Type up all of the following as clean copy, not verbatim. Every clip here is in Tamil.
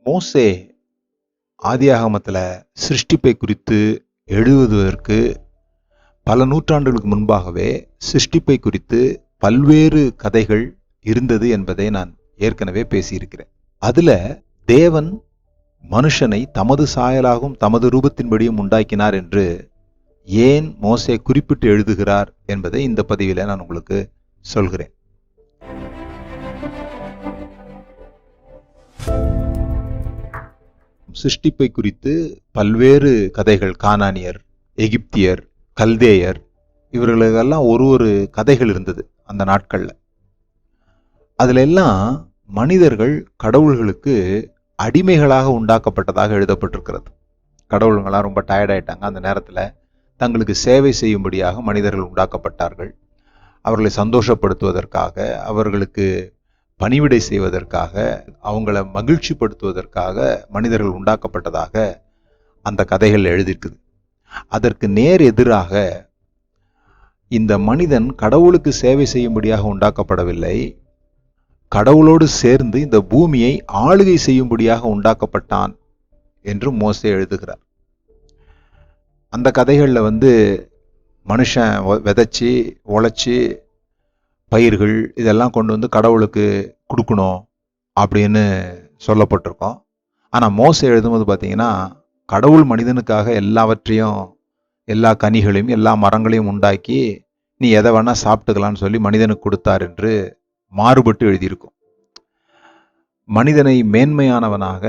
மோசே ஆதியாகமத்தில் சிருஷ்டிப்பை குறித்து எழுதுவதற்கு பல நூற்றாண்டுகளுக்கு முன்பாகவே சிருஷ்டிப்பை குறித்து பல்வேறு கதைகள் இருந்தது என்பதை நான் ஏற்கனவே பேசியிருக்கிறேன். அதுல தேவன் மனுஷனை தமது சாயலாகவும் தமது ரூபத்தின்படியும் உண்டாக்கினார் என்று ஏன் மோசே குறிப்பிட்டு எழுதுகிறார் என்பதை இந்த பதிவில நான் உங்களுக்கு சொல்கிறேன். சிருஷ்டிப்பை குறித்து பல்வேறு கதைகள், கானானியர், எகிப்தியர், கல்தேயர், இவர்களுக்கெல்லாம் ஒரு கதைகள் இருந்தது அந்த நாட்கள்ல. அதுல எல்லாம் மனிதர்கள் கடவுள்களுக்கு அடிமைகளாக உண்டாக்கப்பட்டதாக எழுதப்பட்டிருக்கிறது. கடவுள்களாம் ரொம்ப டயர்டாயிட்டாங்க. அந்த நேரத்துல தங்களுக்கு சேவை செய்யும்படியாக மனிதர்கள் உண்டாக்கப்பட்டார்கள். அவர்களை சந்தோஷப்படுத்துவதற்காக, அவர்களுக்கு பணிவிடை செய்வதற்காக, அவங்கள மகிழ்ச்சிப்படுத்துவதற்காக மனிதர்கள் உண்டாக்கப்பட்டதாக அந்த கதைகள் எழுதியிருக்குது. அதற்கு நேர் எதிராக இந்த மனிதன் கடவுளுக்கு சேவை செய்யும்படியாக உண்டாக்கப்படவில்லை, கடவுளோடு சேர்ந்து இந்த பூமியை ஆளுகை செய்யும்படியாக உண்டாக்கப்பட்டான் என்று மோசே எழுதுகிறார். அந்த கதைகள்ல மனுஷன் விதைச்சி உழைச்சி பயிர்கள் இதெல்லாம் கொண்டு வந்து கடவுளுக்கு கொடுக்கணும் அப்படின்னு சொல்லப்பட்டிருக்கோம். ஆனா மோசே எழுதும்போது பார்த்தீங்கன்னா, கடவுள் மனிதனுக்காக எல்லாவற்றையும், எல்லா கனிகளையும் எல்லா மரங்களையும் உண்டாக்கி நீ எதை வேணா சாப்பிட்டுக்கலான்னு சொல்லி மனிதனுக்கு கொடுத்தார் என்று மாறுபட்டு எழுதியிருக்கும். மனிதனை மேன்மையானவனாக,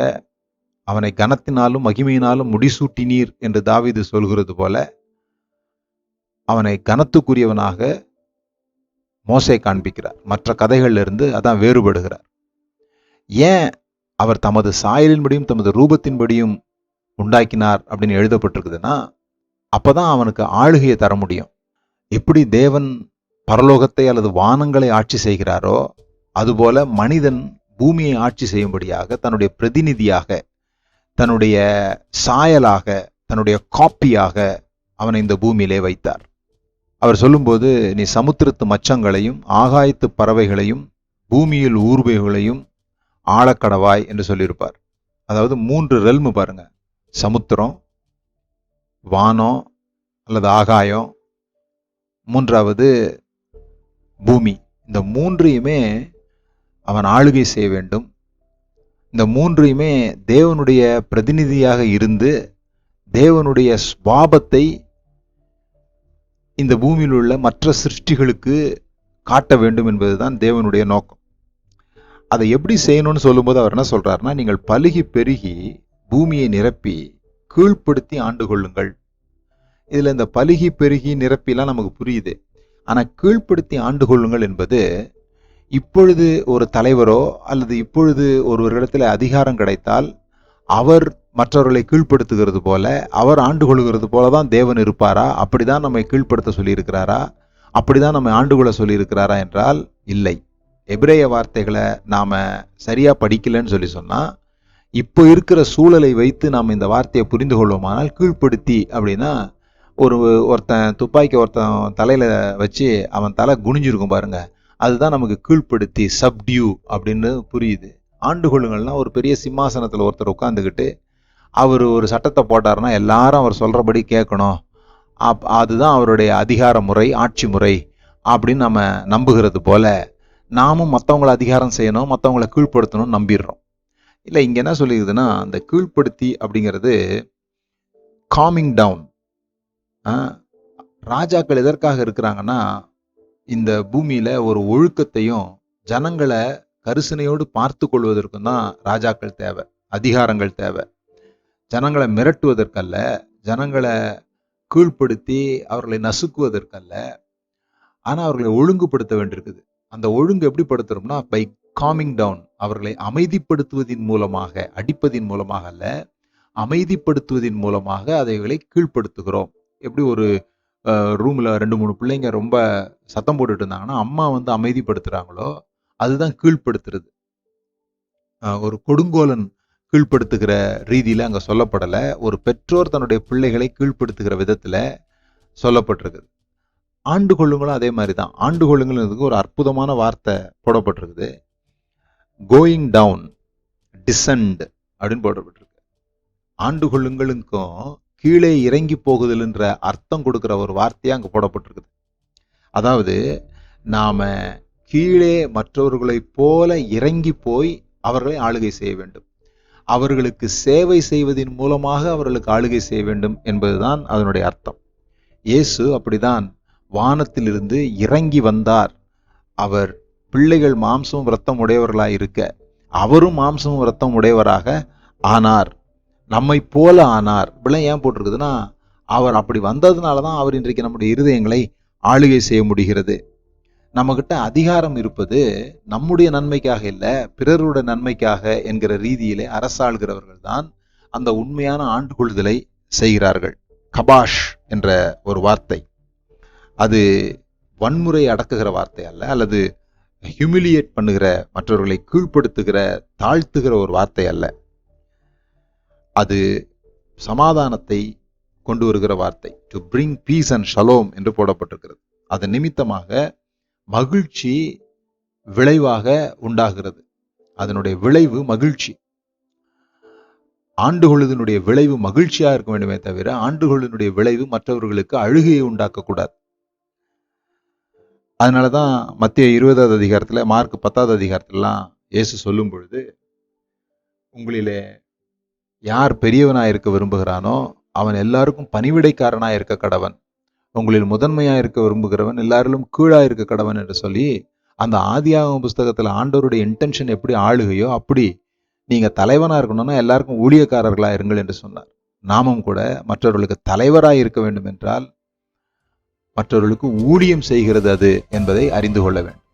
அவனை கனத்தினாலும் மகிமையினாலும் முடிசூட்டினீர் என்று தாவீது சொல்கிறது போல அவனை கனத்துக்குரியவனாக மோசே காண்பிக்கிறார். மற்ற கதைகள்ல இருந்து அதான் வேறுபடுகிறார். ஏன் அவர் தமது சாயலின்படியும் தமது ரூபத்தின்படியும் உண்டாக்கினார் அப்படின்னு எழுதப்பட்டிருக்குதுன்னா, அப்பதான் அவனுக்கு ஆளுகையை தர முடியும். எப்படி தேவன் பரலோகத்தை அல்லது வானங்களை ஆட்சி செய்கிறாரோ, அதுபோல மனிதன் பூமியை ஆட்சி செய்யும்படியாக தன்னுடைய பிரதிநிதியாக, தன்னுடைய சாயலாக, தன்னுடைய காப்பியாக அவனை இந்த பூமியிலே வைத்தார். அவர் சொல்லும்போது, நீ சமுத்திரத்து மச்சங்களையும் ஆகாயத்து பறவைகளையும் பூமியில் ஊர்வைகளையும் ஆழக்கடவாய் என்று சொல்லியிருப்பார். அதாவது 3 ரெல்மு பாருங்க, சமுத்திரம், வானம் அல்லது ஆகாயம், 3வது பூமி. இந்த 3ஐயுமே அவன் ஆளுகை செய்ய வேண்டும். இந்த 3ஐயுமே தேவனுடைய பிரதிநிதியாக இருந்து தேவனுடைய சுபாவத்தை இந்த பூமியில் உள்ள மற்ற சிருஷ்டிகளுக்கு காட்ட வேண்டும் என்பதுதான் தேவனுடைய நோக்கம். அதை எப்படி செய்யணும்னு சொல்லும்போது அவர் என்ன சொல்றாருன்னா, நீங்கள் பலுகி பெருகி பூமியை நிரப்பி கீழ்ப்படுத்தி ஆண்டு கொள்ளுங்கள். இதுல இந்த பலுகி பெருகி நிரப்பிலாம் நமக்கு புரியுது. ஆனா கீழ்ப்படுத்தி ஆண்டு கொள்ளுங்கள் என்பது, இப்பொழுது ஒரு தலைவரோ அல்லது இப்பொழுது ஒருவரிடத்துல அதிகாரம் கிடைத்தால் அவர் மற்றவர்களை கீழ்ப்படுத்துகிறது போல, அவர் ஆண்டு கொள்கிறது போலதான் தேவன் இருப்பாரா? அப்படிதான் நம்மை கீழ்ப்படுத்த சொல்லியிருக்கிறாரா? அப்படிதான் நம்ம ஆண்டு கொள்ள சொல்லியிருக்கிறாரா என்றால் இல்லை. எபிரேய வார்த்தைகளை நாம சரியா படிக்கலன்னு சொல்லி சொன்னா, இப்போ இருக்கிற சூழலை வைத்து நாம் இந்த வார்த்தையை புரிந்து கொள்வோமானால், கீழ்ப்படுத்தி அப்படின்னா ஒருத்தன் துப்பாக்கி ஒருத்தன் தலையில வச்சு அவன் தலை குனிஞ்சிருக்கும் பாருங்க, அதுதான் நமக்கு கீழ்ப்படுத்தி, சப்டியூ அப்படின்னு புரியுது. ஆண்டு கொள்ளுங்கள்னா ஒரு பெரிய சிம்மாசனத்துல ஒருத்தர் உட்காந்துக்கிட்டு அவர் ஒரு சட்டத்தை போட்டாருன்னா எல்லாரும் அவர் சொல்றபடி கேட்கணும், அதுதான் அவருடைய அதிகார முறை, ஆட்சி முறை அப்படின்னு நம்ம நம்புகிறது போல நாமும் மற்றவங்களை அதிகாரம் செய்யணும், மற்றவங்களை கீழ்ப்படுத்தணும்னு நம்பிடுறோம். இல்லை, இங்க என்ன சொல்லிக்குதுன்னா, அந்த கீழ்ப்படுத்தி அப்படிங்கிறது காமிங் டவுன். ராஜாக்கள் எதற்காக இருக்கிறாங்கன்னா, இந்த பூமியில ஒரு ஒழுக்கத்தையும் ஜனங்களை கரிசனையோடு பார்த்து கொள்வதற்கும் தான் ராஜாக்கள் தேவை, அதிகாரங்கள் தேவை. ஜனங்களை மிரட்டுவதற்கல்ல, ஜனங்களை கீழ்ப்படுத்தி அவர்களை நசுக்குவதற்கல்ல, ஆனா அவர்களை ஒழுங்குபடுத்த வேண்டியிருக்குது. அந்த ஒழுங்கு எப்படி படுத்துறோம்னா, பை காமிங் டவுன், அவர்களை அமைதிப்படுத்துவதின் மூலமாக, அடிப்பதின் மூலமாக அல்ல, அமைதிப்படுத்துவதின் மூலமாக அதைகளை கீழ்ப்படுத்துகிறோம். எப்படி ஒரு ரூம்ல 2-3 பிள்ளைங்க ரொம்ப சத்தம் போட்டுட்டு இருந்தாங்கன்னா அம்மா அமைதிப்படுத்துறாங்களோ, அதுதான் கீழ்ப்படுத்துறது. ஒரு கொடுங்கோலன் கீழ்ப்படுத்துகிற ரீதியில அங்க சொல்லப்படல, ஒரு பெற்றோர் தன்னுடைய பிள்ளைகளை கீழ்ப்படுத்துகிற விதத்துல சொல்லப்பட்டிருக்குது. ஆண்டு கொள்ளுங்களும் அதே மாதிரிதான். ஆண்டு கொள்ளுங்கள் ஒரு அற்புதமான வார்த்தை போடப்பட்டிருக்குது. கோயிங் டவுன், டிசன்ட், அப்படின்னு போடப்பட்டிருக்கு. ஆண்டு கொள்ளுங்களுக்கும் கீழே இறங்கி போகுதல் என்ற அர்த்தம் கொடுக்கிற ஒரு வார்த்தையா அங்க போடப்பட்டிருக்குது. அதாவது நாம கீழே மற்றவர்களைப் போல இறங்கி போய் அவர்களை ஆளுகை செய்ய வேண்டும், அவர்களுக்கு சேவை செய்வதின் மூலமாக அவர்களுக்கு ஆளுகை செய்ய வேண்டும் என்பதுதான் அதனுடைய அர்த்தம். இயேசு அப்படிதான் வானத்திலிருந்து இறங்கி வந்தார். அவர் பிள்ளைகள் மாம்சமும் இரத்தம் உடையவர்களாய் இருக்க அவரும் மாம்சமும் இரத்தம் உடையவராக ஆனார், நம்மை போல ஆனார். இப்படிலாம் ஏன் போட்டிருக்குதுன்னா, அவர் அப்படி வந்ததுனாலதான் அவர் இன்றைக்கு நம்முடைய இருதயங்களை ஆளுகை செய்ய முடிகிறது. நம்மகிட்ட அதிகாரம் இருப்பது நம்முடைய நன்மைக்காக இல்லை, பிறருடைய நன்மைக்காக என்கிற ரீதியிலே அரசாளுகிறவர்கள் தான் அந்த உண்மையான ஆண்டு கொள்ளுதலை செய்கிறார்கள். கபாஷ் என்ற ஒரு வார்த்தை, அது வன்முறை அடக்குகிற வார்த்தை அல்ல, அல்லது ஹியூமிலியேட் பண்ணுகிற, மற்றவர்களை கீழ்ப்படுத்துகிற, தாழ்த்துகிற ஒரு வார்த்தை அல்ல. அது சமாதானத்தை கொண்டு வருகிற வார்த்தை. To bring peace and shalom என்று போடப்பட்டிருக்கிறது. அதன் நிமித்தமாக மகிழ்ச்சி விளைவாக உண்டாகிறது. அதனுடைய விளைவு மகிழ்ச்சி. ஆண்டுகொள்ளுதனுடைய விளைவு மகிழ்ச்சியா இருக்க வேண்டுமே தவிர ஆண்டுகொள்ளுதனுடைய விளைவு மற்றவர்களுக்கு அழுகையை உண்டாக்கக்கூடாது. அதனாலதான் மத்திய 20வது அதிகாரத்துல, மார்க் 10வது அதிகாரத்திலாம் இயேசு சொல்லும் பொழுது, உங்களிலே யார் பெரியவனாய் இருக்க விரும்புகிறானோ அவன் எல்லாருக்கும் பணிவிடைக்காரனாய் இருக்க கடவன், உங்களில் முதன்மையாக இருக்க விரும்புகிறவன் எல்லாரிலும் கீழாக இருக்க கடவன் என்று சொல்லி, அந்த ஆதியாகம புஸ்தகத்தில் ஆண்டவருடைய இன்டென்ஷன் எப்படி ஆளுகையோ அப்படி நீங்க தலைவனா இருக்கணும்னா எல்லாருக்கும் ஊழியக்காரர்களா இருங்கள் என்று சொன்னார். நாமும் கூட மற்றவர்களுக்கு தலைவராய் இருக்க வேண்டும் என்றால் மற்றவர்களுக்கு ஊழியம் செய்கிறது அது என்பதை அறிந்து கொள்ள வேண்டும்.